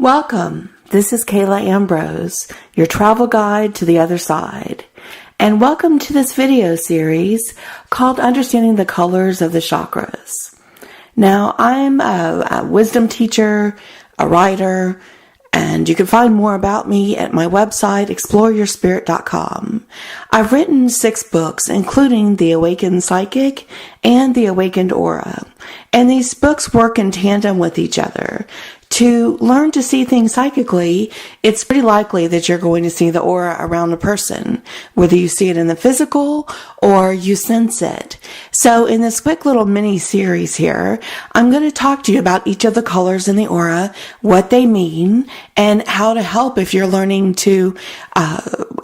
Welcome. This is Kayla Ambrose, your travel guide to the other side. And welcome to this video series called Understanding the Colors of the Chakras. Now, I'm a wisdom teacher, a writer, and you can find more about me at my website, exploreyourspirit.com. I've written 6 books, including The Awakened Psychic and The Awakened Aura. And these books work in tandem with each other. To learn to see things psychically, it's pretty likely that you're going to see the aura around a person, whether you see it in the physical or you sense it. So in this quick little mini series here, I'm going to talk to you about each of the colors in the aura, what they mean, and how to help if you're learning to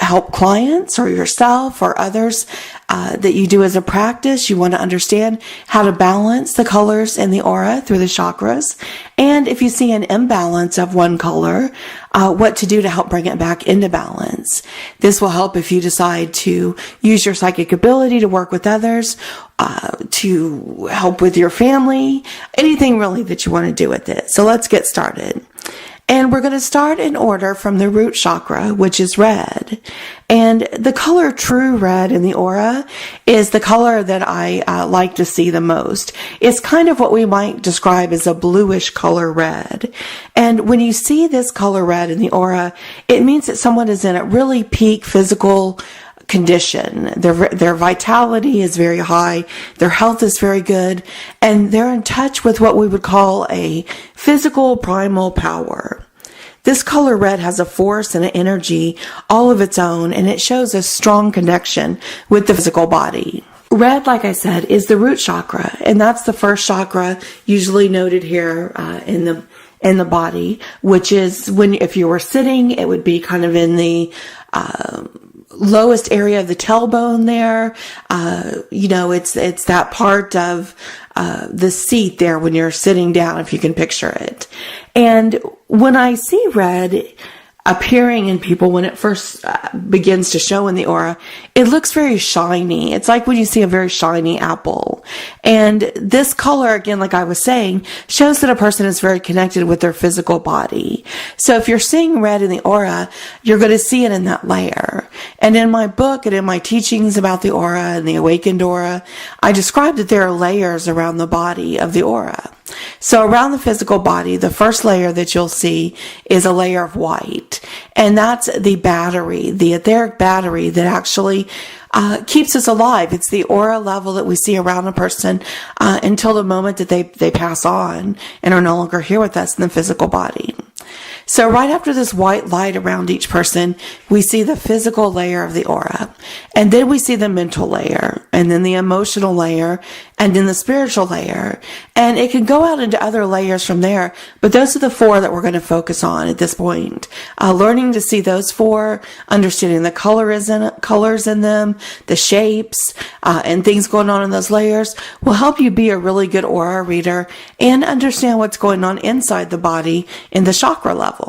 help clients or yourself or others that you do as a practice. You want to understand how to balance the colors in the aura through the chakras. And if you see an imbalance of one color, what to do to help bring it back into balance. This will help if you decide to use your psychic ability to work with others, to help with your family, anything really that you want to do with it. So let's get started. And we're going to start in order from the root chakra, which is red. And the color true red in the aura is the color that I like to see the most. It's kind of what we might describe as a bluish color red. And when you see this color red in the aura, it means that someone is in a really peak physical condition. Their vitality is very high, their health is very good, and they're in touch with what we would call a physical primal power. This color red has a force and an energy all of its own, and it shows a strong connection with the physical body. Red, like I said, is the root chakra, and that's the first chakra usually noted here in the body, which is when, if you were sitting, it would be kind of in the lowest area of the tailbone there. It's that part of the seat there when you're sitting down, if you can picture it. And when I see red appearing in people when it first begins to show in the aura, it looks very shiny. It's like when you see a very shiny apple. And this color, again, like I was saying, shows that a person is very connected with their physical body. So if you're seeing red in the aura, you're going to see it in that layer. And in my book and in my teachings about the aura and the awakened aura, I describe that there are layers around the body of the aura. So around the physical body, the first layer that you'll see is a layer of white. And that's the battery, the etheric battery that actually keeps us alive. It's the aura level that we see around a person until the moment that they pass on and are no longer here with us in the physical body. So right after this white light around each person, we see the physical layer of the aura. And then we see the mental layer, and then the emotional layer, and then the spiritual layer. And it can go out into other layers from there, but those are the 4 that we're going to focus on at this point. Learning to see those 4, understanding the colors in them, the shapes, and things going on in those layers will help you be a really good aura reader and understand what's going on inside the body in the chakra level.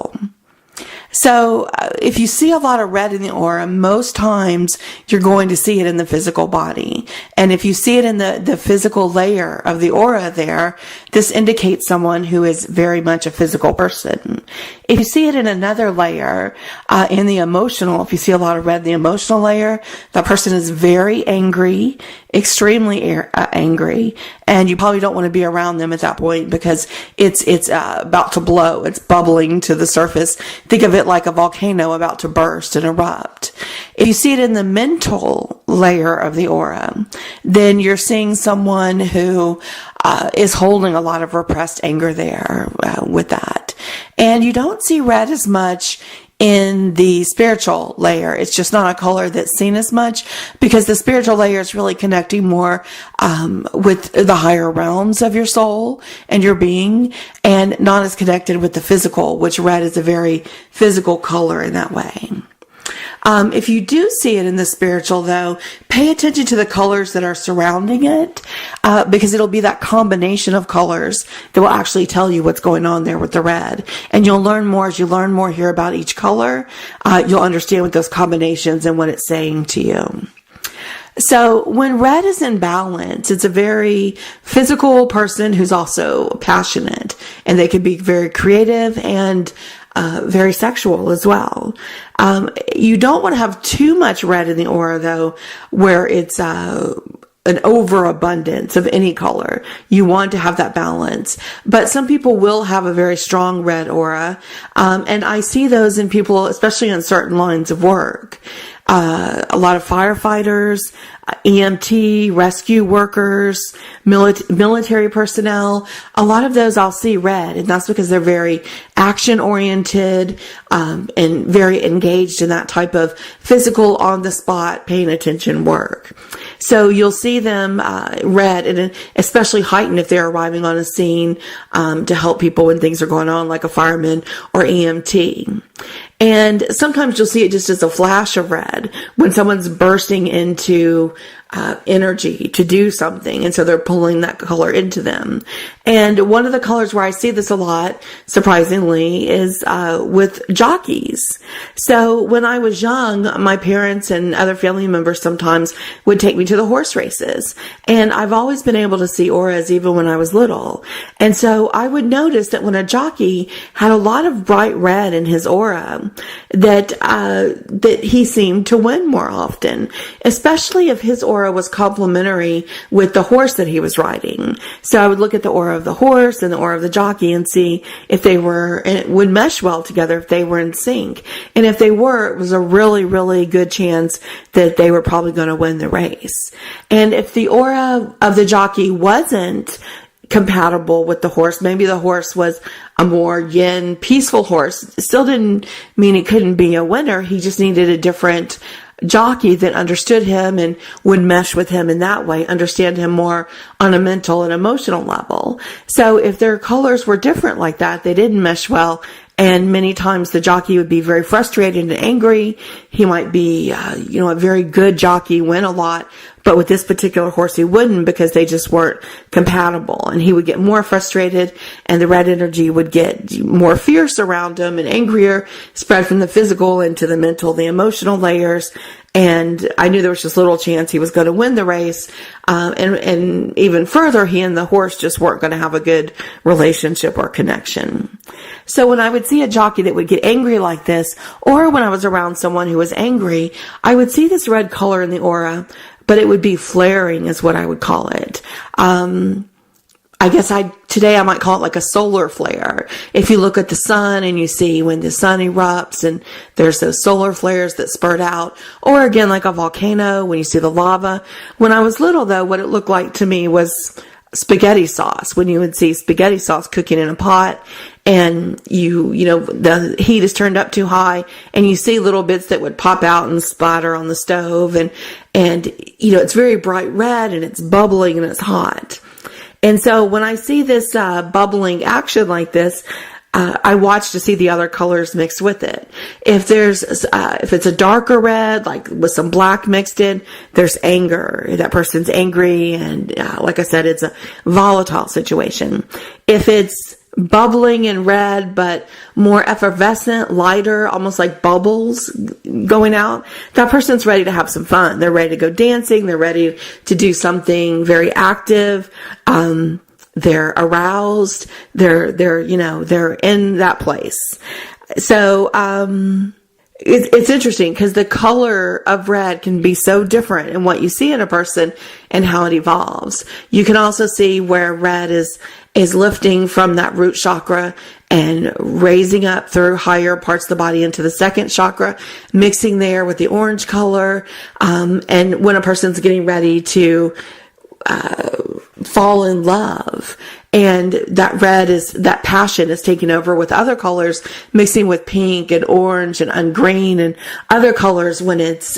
So if you see a lot of red in the aura, most times you're going to see it in the physical body. And if you see it in the physical layer of the aura there, this indicates someone who is very much a physical person. If you see it in another layer, in the emotional, if you see a lot of red in the emotional layer, that person is very angry, extremely angry, and you probably don't want to be around them at that point because it's about to blow. It's bubbling to the surface. Think of it like a volcano about to burst and erupt. If you see it in the mental layer of the aura, then you're seeing someone who is holding a lot of repressed anger there with that. And you don't see red as much in the spiritual layer. It's just not a color that's seen as much because the spiritual layer is really connecting more with the higher realms of your soul and your being, and not as connected with the physical, which red is a very physical color in that way. If you do see it in the spiritual, though, pay attention to the colors that are surrounding it, because it'll be that combination of colors that will actually tell you what's going on there with the red. And you'll learn more as you learn more here about each color. You'll understand what those combinations and what it's saying to you. So when red is in balance, it's a very physical person who's also passionate, and they can be very creative and very sexual as well. You don't want to have too much red in the aura, though, where it's an overabundance of any color. You want to have that balance. But some people will have a very strong red aura. And I see those in people, especially in certain lines of work. A lot of firefighters, EMT, rescue workers, military personnel, a lot of those I'll see red, and that's because they're very action-oriented and very engaged in that type of physical, on-the-spot, paying attention work. So you'll see them red, and especially heightened if they're arriving on a scene to help people when things are going on, like a fireman or EMT. And sometimes you'll see it just as a flash of red when someone's bursting into energy to do something. And so they're pulling that color into them. And one of the colors where I see this a lot, surprisingly, is with jockeys. So when I was young, my parents and other family members sometimes would take me to the horse races. And I've always been able to see auras even when I was little. And so I would notice that when a jockey had a lot of bright red in his aura, that he seemed to win more often, especially if his aura was complementary with the horse that he was riding. So I would look at the aura of the horse and the aura of the jockey and see if they were, and it would mesh well together if they were in sync. And if they were, it was a really, really good chance that they were probably going to win the race. And if the aura of the jockey wasn't compatible with the horse, maybe the horse was a more yin, peaceful horse, it still didn't mean he couldn't be a winner. He just needed a different jockey that understood him and would mesh with him in that way, understand him more on a mental and emotional level. So if their colors were different like that, they didn't mesh well. And many times the jockey would be very frustrated and angry. He might be, a very good jockey, win a lot. But with this particular horse, he wouldn't because they just weren't compatible. And he would get more frustrated and the red energy would get more fierce around him and angrier, spread from the physical into the mental, the emotional layers. And I knew there was just little chance he was going to win the race. And even further, he and the horse just weren't going to have a good relationship or connection. So when I would see a jockey that would get angry like this, or when I was around someone who was angry, I would see this red color in the aura, but it would be flaring is what I would call it. I guess today I might call it like a solar flare. If you look at the sun and you see when the sun erupts and there's those solar flares that spurt out, or again, like a volcano when you see the lava. When I was little though, what it looked like to me was spaghetti sauce, when you would see spaghetti sauce cooking in a pot and the heat is turned up too high and you see little bits that would pop out and splatter on the stove and it's very bright red and it's bubbling and it's hot. And so when I see this bubbling action like this, I watch to see the other colors mixed with it. If it's a darker red, like with some black mixed in, there's anger. That person's angry, and like I said, it's a volatile situation. If it's bubbling in red, but more effervescent, lighter, almost like bubbles going out, that person's ready to have some fun. They're ready to go dancing. They're ready to do something very active. They're aroused. They're in that place. So, it's interesting because the color of red can be so different in what you see in a person and how it evolves. You can also see where red is lifting from that root chakra and raising up through higher parts of the body into the second chakra, mixing there with the orange color. And when a person's getting ready to fall in love, and that passion is taking over with other colors, mixing with pink and orange and green and other colors when it's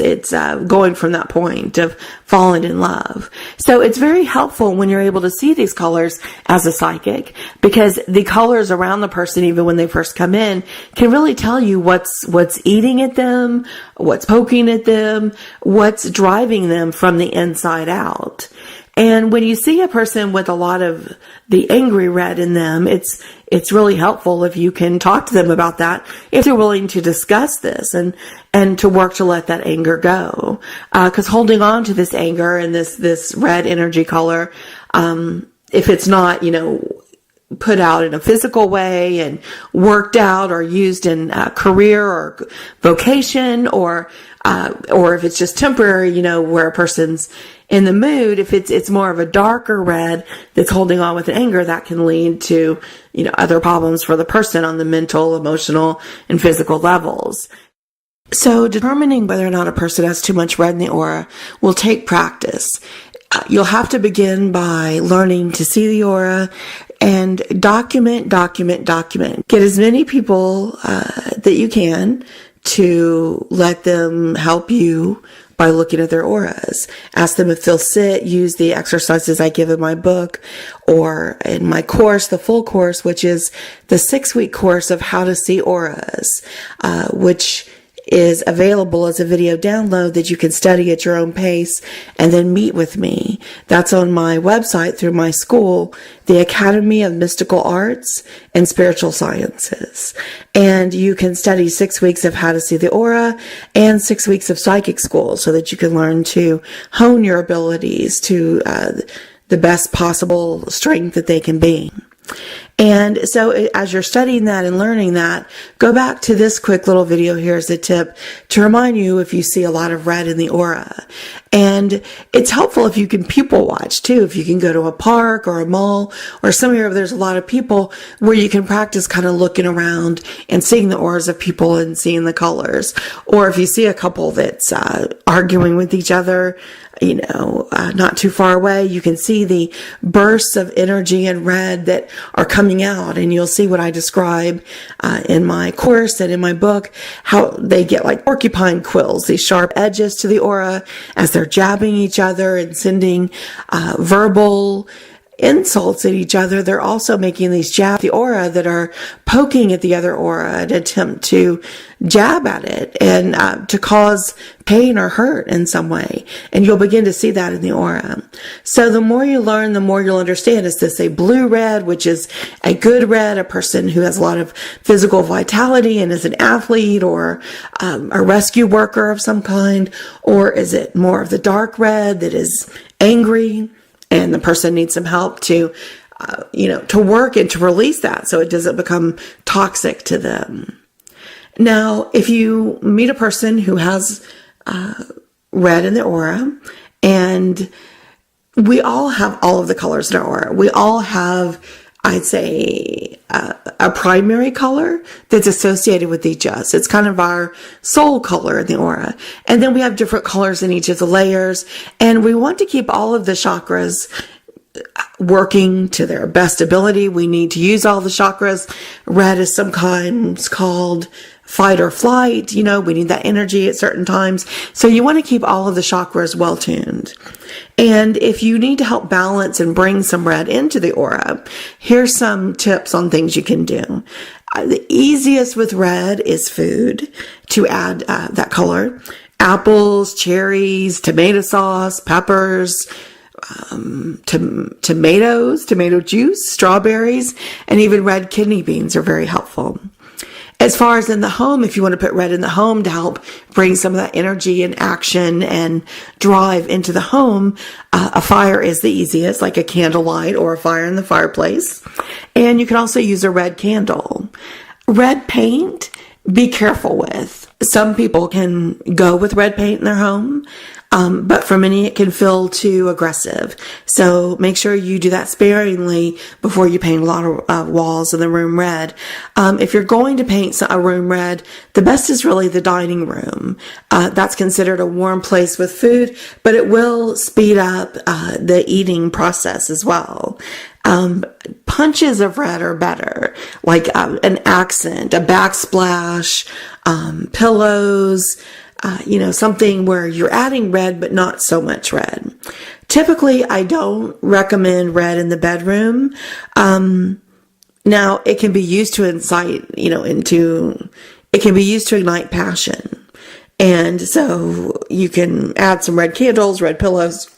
going from that point of falling in love. So it's very helpful when you're able to see these colors as a psychic, because the colors around the person, even when they first come in, can really tell you what's eating at them, what's poking at them, what's driving them from the inside out. And when you see a person with a lot of the angry red in them, it's really helpful if you can talk to them about that, if they're willing to discuss this and to work to let that anger go. 'Cause holding on to this anger and this red energy color, if it's not, put out in a physical way and worked out or used in a career or vocation, or if it's just temporary, where a person's in the mood, if it's more of a darker red that's holding on with anger, that can lead to, other problems for the person on the mental, emotional, and physical levels. So determining whether or not a person has too much red in the aura will take practice. You'll have to begin by learning to see the aura and document. Get as many people that you can to let them help you by looking at their auras. Ask them if they'll sit, use the exercises I give in my book or in my course, the full course, which is the 6-week course of how to see auras, which is available as a video download that you can study at your own pace and then meet with me. That's on my website through my school, the Academy of Mystical Arts and Spiritual Sciences. And you can study 6 weeks of how to see the aura and 6 weeks of psychic school so that you can learn to hone your abilities to the best possible strength that they can be. And so as you're studying that and learning that, go back to this quick little video here as a tip to remind you if you see a lot of red in the aura. And it's helpful if you can people watch too, if you can go to a park or a mall or somewhere where there's a lot of people where you can practice kind of looking around and seeing the auras of people and seeing the colors. Or if you see a couple that's arguing with each other, not too far away, you can see the bursts of energy and red that are coming out, and you'll see what I describe in my course and in my book, how they get like porcupine quills, these sharp edges to the aura as they're jabbing each other and sending verbal insults at each other. They're also making these jabs at the aura that are poking at the other aura, an attempt to jab at it and to cause pain or hurt in some way. And you'll begin to see that in the aura. So the more you learn, the more you'll understand. Is this a blue red, which is a good red, a person who has a lot of physical vitality and is an athlete or a rescue worker of some kind? Or is it more of the dark red that is angry and the person needs some help to work and to release that so it doesn't become toxic to them? Now, if you meet a person who has red in the aura, and we all have all of the colors in our aura. We all have, I'd say, a primary color that's associated with each of us. It's kind of our soul color in the aura. And then we have different colors in each of the layers. And we want to keep all of the chakras working to their best ability. We need to use all the chakras. Red is sometimes called fight or flight. We need that energy at certain times. So you want to keep all of the chakras well tuned. And if you need to help balance and bring some red into the aura, here's some tips on things you can do. The easiest with red is food to add that color. Apples, cherries, tomato sauce, peppers, tomatoes, tomato juice, strawberries, and even red kidney beans are very helpful. As far as in the home, if you want to put red in the home to help bring some of that energy and action and drive into the home, a fire is the easiest, like a candlelight or a fire in the fireplace. And you can also use a red candle. Red paint, be careful with. Some people can go with red paint in their home. But for many, it can feel too aggressive. So make sure you do that sparingly before you paint a lot of walls in the room red. If you're going to paint a room red, the best is really the dining room. That's considered a warm place with food, but it will speed up the eating process as well. Punches of red are better, like an accent, a backsplash, pillows, something where you're adding red, but not so much red. Typically, I don't recommend red in the bedroom. Now it can be used to incite, it can be used to ignite passion. And so you can add some red candles, red pillows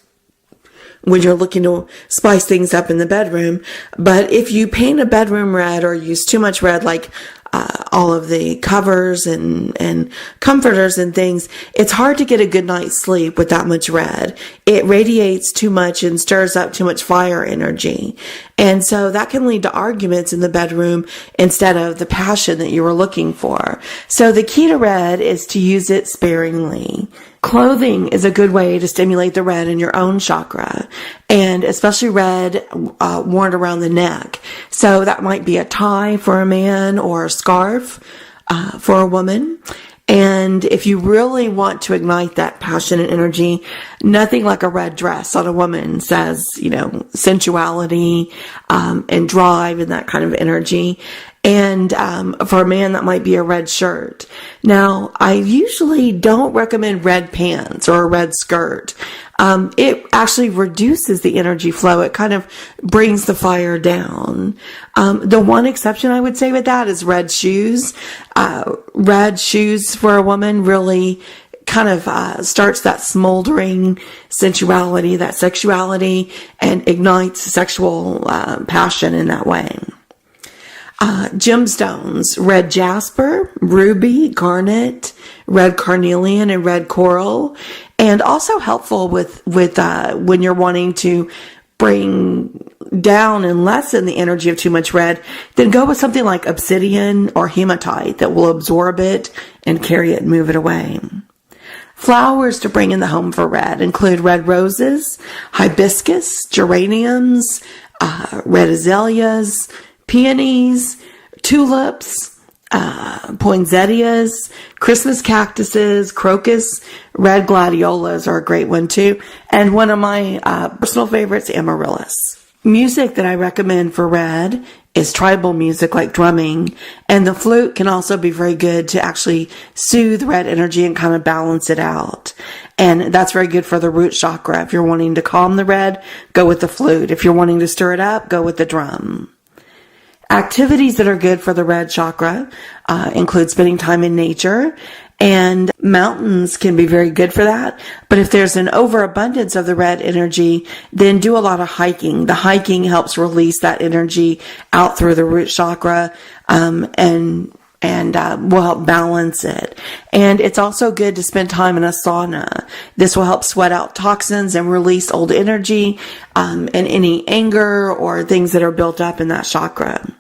when you're looking to spice things up in the bedroom. But if you paint a bedroom red or use too much red, like all of the covers and comforters and things, it's hard to get a good night's sleep with that much red. It radiates too much and stirs up too much fire energy. And so that can lead to arguments in the bedroom instead of the passion that you were looking for. So the key to red is to use it sparingly. Clothing is a good way to stimulate the red in your own chakra, and especially red worn around the neck. So that might be a tie for a man or a scarf for a woman. And if you really want to ignite that passion and energy, nothing like a red dress on a woman says, sensuality and drive and that kind of energy. And for a man, that might be a red shirt. Now, I usually don't recommend red pants or a red skirt. It actually reduces the energy flow. It kind of brings the fire down. The one exception I would say with that is red shoes. Red shoes for a woman really kind of starts that smoldering sensuality, that sexuality, and ignites sexual passion in that way. Gemstones, red jasper, ruby, garnet, red carnelian, and red coral. And also helpful with when you're wanting to bring down and lessen the energy of too much red, then go with something like obsidian or hematite that will absorb it and carry it and move it away. Flowers to bring in the home for red include red roses, hibiscus, geraniums, red azaleas, peonies, tulips, poinsettias, Christmas cactuses, crocus, red gladiolas are a great one too, and one of my personal favorites, amaryllis. Music that I recommend for red is tribal music like drumming, and the flute can also be very good to actually soothe red energy and kind of balance it out. And that's very good for the root chakra. If you're wanting to calm the red, go with the flute. If you're wanting to stir it up, go with the drum. Activities that are good for the red chakra include spending time in nature, and mountains can be very good for that. But if there's an overabundance of the red energy, then do a lot of hiking. The hiking helps release that energy out through the root chakra, and will help balance it. And it's also good to spend time in a sauna. This will help sweat out toxins and release old energy, and any anger or things that are built up in that chakra.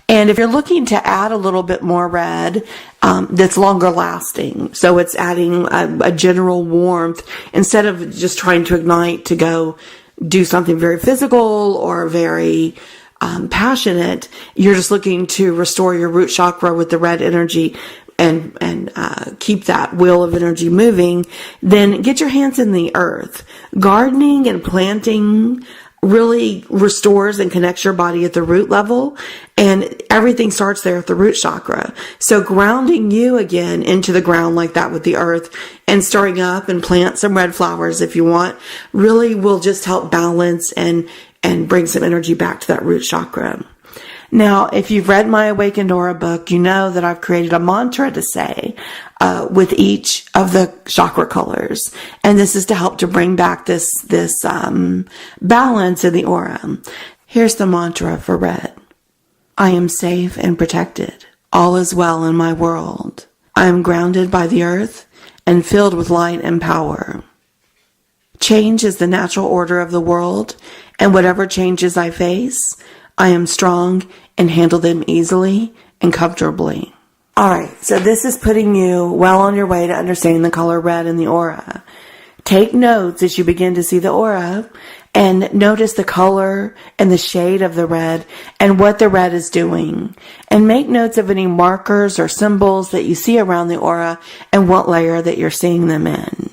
And if you're looking to add a little bit more red, that's longer lasting, so it's adding a general warmth instead of just trying to ignite to go do something very physical or very passionate, you're just looking to restore your root chakra with the red energy and keep that wheel of energy moving, then get your hands in the earth. Gardening and planting really restores and connects your body at the root level, and everything starts there at the root chakra. So grounding you again into the ground like that with the earth and stirring up and plant some red flowers if you want really will just help balance and bring some energy back to that root chakra. Now, if you've read my Awakened Aura book, you know that I've created a mantra to say with each of the chakra colors. And this is to help to bring back this balance in the aura. Here's the mantra for red. I am safe and protected. All is well in my world. I am grounded by the earth and filled with light and power. Change is the natural order of the world, and whatever changes I face, I am strong and handle them easily and comfortably. All right, so this is putting you well on your way to understanding the color red in the aura. Take notes as you begin to see the aura and notice the color and the shade of the red and what the red is doing. And make notes of any markers or symbols that you see around the aura and what layer that you're seeing them in.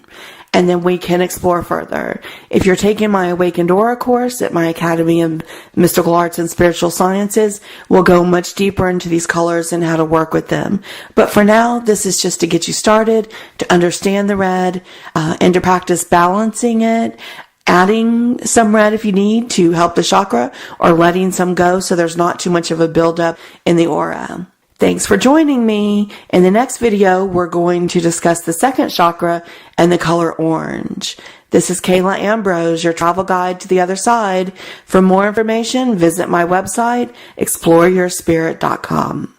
And then we can explore further. If you're taking my Awakened Aura course at my Academy of Mystical Arts and Spiritual Sciences, we'll go much deeper into these colors and how to work with them. But for now, this is just to get you started, to understand the red, and to practice balancing it, adding some red if you need to help the chakra, or letting some go so there's not too much of a buildup in the aura. Thanks for joining me. In the next video, we're going to discuss the second chakra and the color orange. This is Kayla Ambrose, your travel guide to the other side. For more information, visit my website, exploreyourspirit.com.